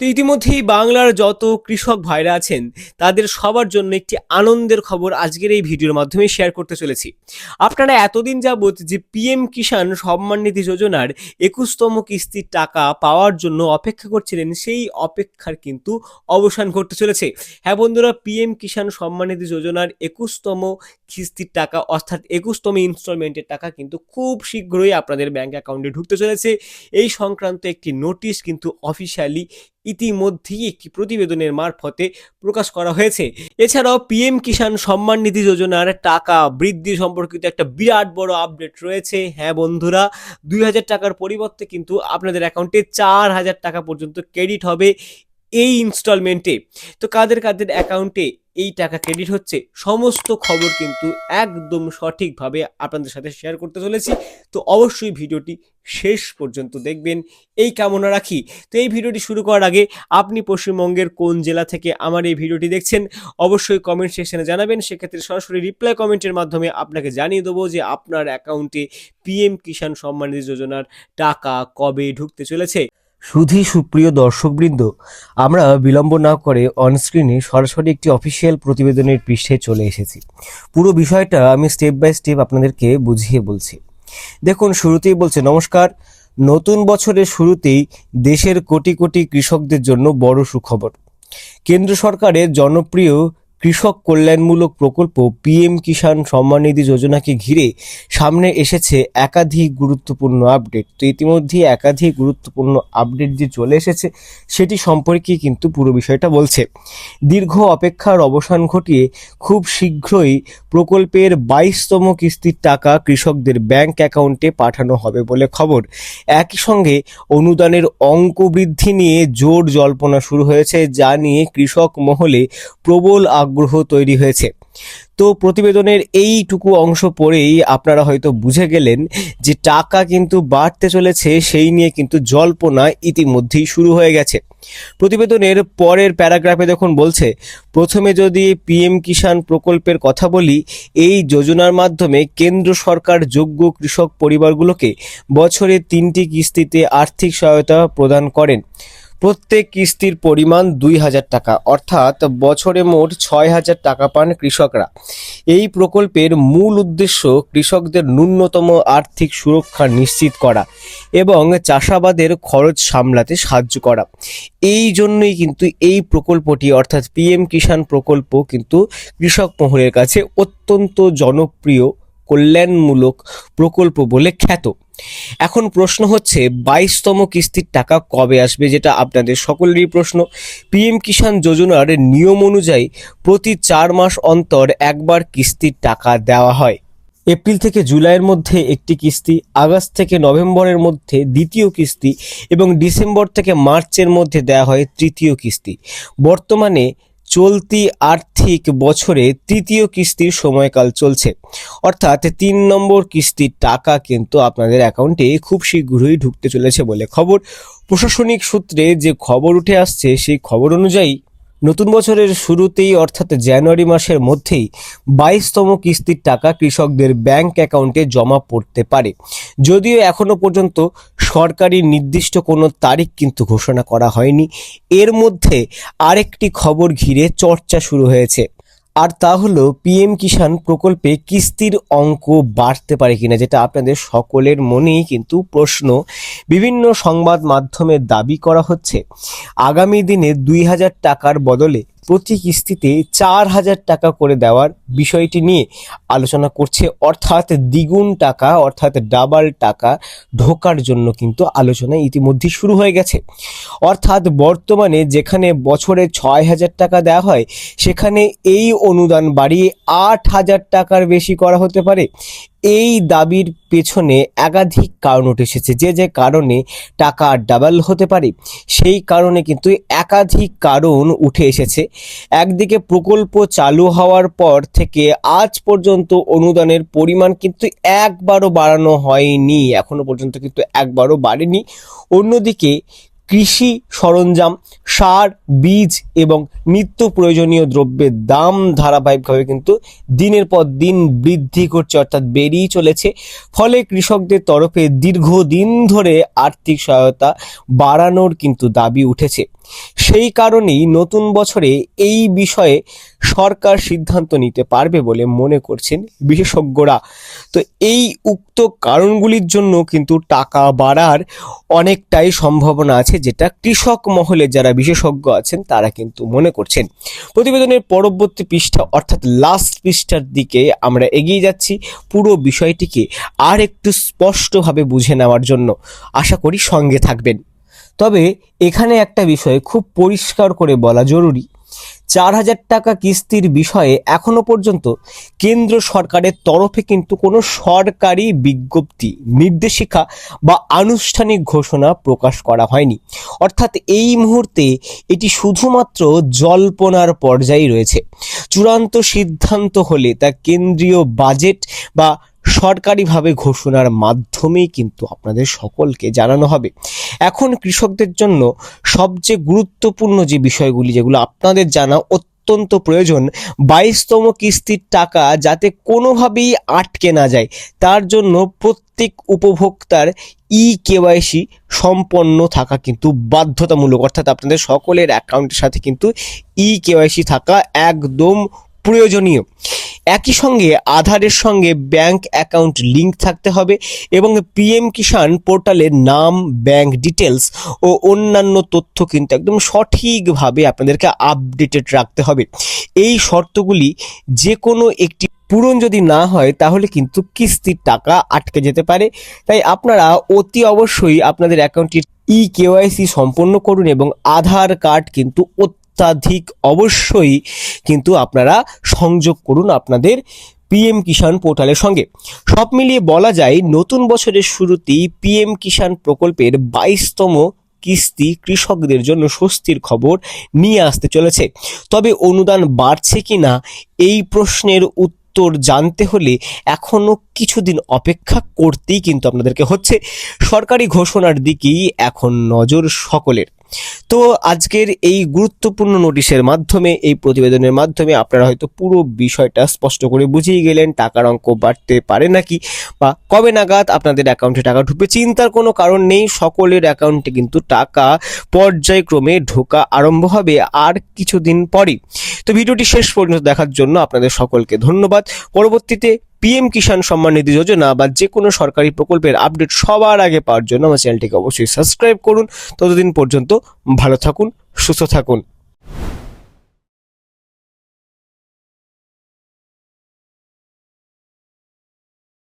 তো ইতিমধ্যেই বাংলার যত কৃষক ভাইরা আছেন তাদের সবার জন্য একটি আনন্দের খবর আজকের এই ভিডিওর মাধ্যমে শেয়ার করতে চলেছি। আপনারা এতদিন যাবৎ যে পিএম কিষাণ সম্মান নিধি যোজনার ২১তম কিস্তির টাকা পাওয়ার জন্য অপেক্ষা করছিলেন, সেই অপেক্ষার কিন্তু অবসান ঘটতে চলেছে। হ্যাঁ বন্ধুরা, পিএম কিষাণ সম্মান নিধি যোজনার ২১তম কিস্তির টাকা অর্থাৎ ২১তম ইনস্টলমেন্টের টাকা কিন্তু খুব শীঘ্রই আপনাদের ব্যাংক অ্যাকাউন্টে ঢুকতে চলেছে। এই সংক্রান্ত একটি নোটিশ কিন্তু অফিসিয়ালি ইতিমধ্যেই একটি প্রতিবেদনের মারফতে প্রকাশ করা হয়েছে। এছাড়াও পিএম কিষাণ সম্মান নিধি যোজনার টাকা বৃদ্ধি সম্পর্কিত একটা বিরাট বড় আপডেট রয়েছে। হ্যাঁ বন্ধুরা, ২,০০০ টাকার পরিবর্তে কিন্তু আপনাদের অ্যাকাউন্টে ৪,০০০ টাকা পর্যন্ত ক্রেডিট হবে এই ইনস্টলমেন্টে। তো কাদের কাদের অ্যাকাউন্টে এই টাকা ক্রেডিট হচ্ছে, সমস্ত খবর কিন্তু একদম সঠিকভাবে আপনাদের সাথে শেয়ার করতে চলেছি। তো অবশ্যই ভিডিওটি শেষ পর্যন্ত দেখবেন এই কামনা রাখি। তো এই ভিডিওটি শুরু করার আগে আপনি পশ্চিমবঙ্গের কোন জেলা থেকে আমার এই ভিডিওটি দেখছেন অবশ্যই কমেন্ট সেকশনে জানাবেন। সেক্ষেত্রে সরাসরি রিপ্লাই কমেন্টের মাধ্যমে আপনাকে জানিয়ে দেবো যে আপনার অ্যাকাউন্টে পিএম কিষাণ সম্মান নিধি যোজনার টাকা কবে ঢুকতে চলেছে। সুধী সুপ্রিয় দর্শকবৃন্দ, আমরা বিলম্ব না করে অনস্ক্রিনে সরাসরি একটি অফিসিয়াল প্রতিবেদনের পৃষ্ঠে চলে এসেছি। পুরো বিষয়টা আমি স্টেপ বাই স্টেপ আপনাদেরকে বুঝিয়ে বলছি। দেখুন, শুরুতেই বলছে, নমস্কার। নতুন বছরের শুরুতেই দেশের কোটি কোটি কৃষকদের জন্য বড় সুখবর। কেন্দ্র সরকারের জনপ্রিয় কৃষক কল্যাণমূলক প্রকল্প পিএম কিষাণ সম্মান নিধি যোজনাকে ঘিরে সামনে এসেছে একাধিক গুরুত্বপূর্ণ আপডেট। তো ইতিমধ্যেই একাধিক গুরুত্বপূর্ণ আপডেট যে চলে এসেছে সেটি সম্পর্কে কিন্তু পুরো বিষয়টা বলছে। দীর্ঘ অপেক্ষার অবসান ঘটিয়ে খুব শীঘ্রই প্রকল্পের ২২তম কিস্তির টাকা কৃষকদের ব্যাংক অ্যাকাউন্টে পাঠানো হবে বলে খবর। একই সঙ্গে অনুদানের অঙ্ক বৃদ্ধি নিয়ে জোর জল্পনা শুরু হয়েছে, যা নিয়ে কৃষক মহলে প্রবল আগ্রহ তৈরি হয়েছে। তো প্রতিবেদনের এইটুকু অংশ পড়েই আপনারা হয়তো বুঝে গেলেন যে টাকা কিন্তু বাড়তে চলেছে, সেই নিয়ে কিন্তু জল্পনা ইতিমধ্যেই শুরু হয়ে গেছে। প্রতিবেদনের পরের প্যারাগ্রাফে দেখুন বলছে, প্রথমে যদি পিএম কিষাণ প্রকল্পের কথা বলি, এই যোজনার মাধ্যমে কেন্দ্র সরকার যোগ্য কৃষক পরিবারগুলোকে বছরে ৩টি কিস্তিতে আর্থিক সহায়তা প্রদান করেন। প্রত্যেক কিস্তির পরিমাণ ২,০০০ টাকা, অর্থাৎ বছরে মোট ৬,০০০ টাকা পান কৃষকরা। এই প্রকল্পের মূল উদ্দেশ্য কৃষকদের ন্যূনতম আর্থিক সুরক্ষা নিশ্চিত করা এবং চাষাবাদের খরচ সামলাতে সাহায্য করা। এই জন্যই কিন্তু এই প্রকল্পটি অর্থাৎ পিএম কিষাণ প্রকল্প কিন্তু কৃষক মহলের কাছে অত্যন্ত জনপ্রিয় কল্যাণমূলক প্রকল্প বলে খ্যাত। এখন প্রশ্ন হচ্ছে, ২২তম কিস্তির টাকা কবে আসবে, যেটা আপনাদের সকলেরই প্রশ্ন। পিএম কিষাণ যোজনার নিয়ম অনুযায়ী প্রতি ৪ মাস অন্তর একবার কিস্তির টাকা দেওয়া হয়। এপ্রিল থেকে জুলাইয়ের মধ্যে একটি কিস্তি, আগস্ট থেকে নভেম্বরের মধ্যে দ্বিতীয় কিস্তি এবং ডিসেম্বর থেকে মার্চের মধ্যে দেওয়া হয় তৃতীয় কিস্তি। বর্তমানে চলতি আর্থিক বছরে তৃতীয় কিস্তির সময়কাল চলছে, অর্থাৎ ৩ নম্বর কিস্তির টাকা কিন্তু আপনাদের অ্যাকাউন্টে খুব শীঘ্রই ঢুকতে চলেছে বলে খবর। প্রশাসনিক সূত্রে যে খবর উঠে আসছে সেই খবর অনুযায়ী নতুন বছরের শুরুতেই অর্থাৎ জানুয়ারি মাসের মধ্যেই ২২তম কিস্তির টাকা কৃষকদের ব্যাংক অ্যাকাউন্টে জমা পড়তে পারে। যদিও এখনো পর্যন্ত সরকারি নির্দিষ্ট কোনো তারিখ কিন্তু ঘোষণা করা হয়নি। এর মধ্যে আরেকটি খবর ঘিরে চর্চা শুরু হয়েছে, আর তা হলো পিএম কিষাণ প্রকল্পে কিস্তির অঙ্ক বাড়তে পারে কিনা, যেটা আপনাদের সকলের মনেই কিন্তু প্রশ্ন। বিভিন্ন সংবাদ মাধ্যমে দাবি করা হচ্ছে আগামী দিনে ২,০০০ টাকার বদলে প্রতি কিস্তিতে ৪,০০০ টাকা করে দেওয়ার বিষয়টি নিয়ে আলোচনা করছে, অর্থাৎ দ্বিগুণ টাকা অর্থাৎ ডাবল টাকা ঢোকার জন্য কিন্তু আলোচনা ইতিমধ্যে শুরু হয়ে গেছে। অর্থাৎ বর্তমানে যেখানে বছরে ৬,০০০ টাকা দেওয়া হয় সেখানে এই অনুদান বাড়িয়ে ৮,০০০ টাকার বেশি করা হতে পারে। এই দাবির পেছনে একাধিক কারণ উঠে এসেছে, যে কারণে টাকা ডাবল হতে পারে সেই কারণে কিন্তু একাধিক কারণ উঠে এসেছে। একদিকে প্রকল্প চালু হওয়ার পর থেকে আজ পর্যন্ত অনুদানের পরিমাণ কিন্তু একবারও বাড়ানো হয়নি, এখনো পর্যন্ত কিন্তু একবারও বাড়েনি। অন্যদিকে কৃষি সরঞ্জাম, সার, বীজ এবং নিত্য প্রয়োজনীয় দ্রব্যের দাম ধারাবাহিকভাবে কিন্তু দিনের পর দিন বৃদ্ধি করছে, অর্থাৎ বেড়েই চলেছে। ফলে কৃষকদের তরফে দীর্ঘদিন ধরে আর্থিক সহায়তা বাড়ানোর কিন্তু দাবি উঠেছে। সেই কারণেই নতুন বছরে এই বিষয়ে সরকার সিদ্ধান্ত নিতে পারবে বলে মনে করছেন বিশেষজ্ঞরা। তো এই উক্ত কারণগুলির জন্য কিন্তু টাকা বাড়ার অনেকটাই সম্ভাবনা আছে, যেটা কৃষক মহলে যারা বিশেষজ্ঞ আছেন তারা কিন্তু মনে করছেন। প্রতিবেদনের পরবর্তী পৃষ্ঠা অর্থাৎ লাস্ট পৃষ্ঠার দিকে আমরা এগিয়ে যাচ্ছি পুরো বিষয়টিকে আর একটু স্পষ্টভাবে বুঝে নেওয়ার জন্য। আশা করি সঙ্গে থাকবেন। তবে এখানে একটা বিষয় খুব পরিষ্কার করে বলা জরুরি, 4,000 টাকা কিস্তির বিষয়ে এখনো পর্যন্ত কেন্দ্র সরকারের তরফে কিন্তু কোনো সরকারি বিজ্ঞপ্তি, নির্দেশিকা বা আনুষ্ঠানিক ঘোষণা প্রকাশ করা হয়নি। অর্থাৎ এই মুহূর্তে এটি শুধুমাত্র জল্পনার পর্যায়ে রয়েছে। চূড়ান্ত সিদ্ধান্ত হলে তা কেন্দ্রীয় বাজেট বা সরকারিভাবে ঘোষণার মাধ্যমেই কিন্তু আপনাদের সকলকে জানানো হবে। এখন কৃষকদের জন্য সবচেয়ে গুরুত্বপূর্ণ যে বিষয়গুলি, যেগুলো আপনাদের জানা অত্যন্ত প্রয়োজন, 22তম কিস্তির টাকা যাতে কোনোভাবেই আটকে না যায়, তার জন্য প্রত্যেক উপভোক্তার কেওয়াইসি সম্পন্ন থাকা কিন্তু বাধ্যতামূলক। অর্থাৎ আপনাদের সকলের অ্যাকাউন্টের সাথে কিন্তু কেওয়াইসি থাকা একদম প্রয়োজনীয়। একই সঙ্গে আধারের সঙ্গে ব্যাংক অ্যাকাউন্ট লিঙ্ক থাকতে হবে এবং পিএম কিষাণ পোর্টালের নাম, ব্যাংক ডিটেলস ও অন্যান্য তথ্য কিন্তু একদম সঠিকভাবে আপনাদেরকে আপডেটেড রাখতে হবে। এই শর্তগুলি যে কোনো একটি পূরণ যদি না হয় তাহলে কিন্তু কিস্তির টাকা আটকে যেতে পারে। তাই আপনারা অতি অবশ্যই আপনাদের অ্যাকাউন্টটির কেওয়াইসি সম্পন্ন করুন এবং আধার কার্ড কিন্তু অত্যাধিক অবশ্যই কিন্তু আপনারা সংযোগ করুন আপনাদের পিএম কিষাণ পোর্টালের সঙ্গে। সব মিলিয়ে বলা যায় নতুন বছরের শুরুতেই পিএম কিষাণ প্রকল্পের 22তম কিস্তি কৃষকদের জন্য স্বস্তির খবর নিয়ে আসতে চলেছে। তবে অনুদান বাড়ছে কিনা এই প্রশ্নের উত্তর জানতে হলে এখনো কিছুদিন অপেক্ষা করতেই কিন্তু আপনাদেরকে হচ্ছে। সরকারি ঘোষণার দিকেই এখন নজর সকলের। তো আজকের এই গুরুত্বপূর্ণ নোটিশের মাধ্যমে, এই প্রতিবেদনের মাধ্যমে আপনারা হয়তো পুরো বিষয়টা স্পষ্ট করে বুঝিয়ে গেলেন। টাকার অঙ্ক বাড়তে পারে নাকি বা কবে নাগাদ আপনাদের অ্যাকাউন্টে টাকা ঢুকবে চিন্তার কোনো কারণ নেই। সকলের অ্যাকাউন্টে কিন্তু টাকা পর্যায়ক্রমে ঢোকা আরম্ভ হবে আর কিছুদিন পরই। তো ভিডিওটি শেষ পর্যন্ত দেখার জন্য আপনাদের সকলকে ধন্যবাদ। পরবর্তীতে পিএম কিষাণ সম্মান নিধি যোজনা বা যে কোনো সরকারি প্রকল্পের আপডেট সবার আগে পাওয়ার জন্য আমার চ্যানেলটিকে অবশ্যই সাবস্ক্রাইব করুন। ততদিন পর্যন্ত ভালো থাকুন, সুস্থ থাকুন।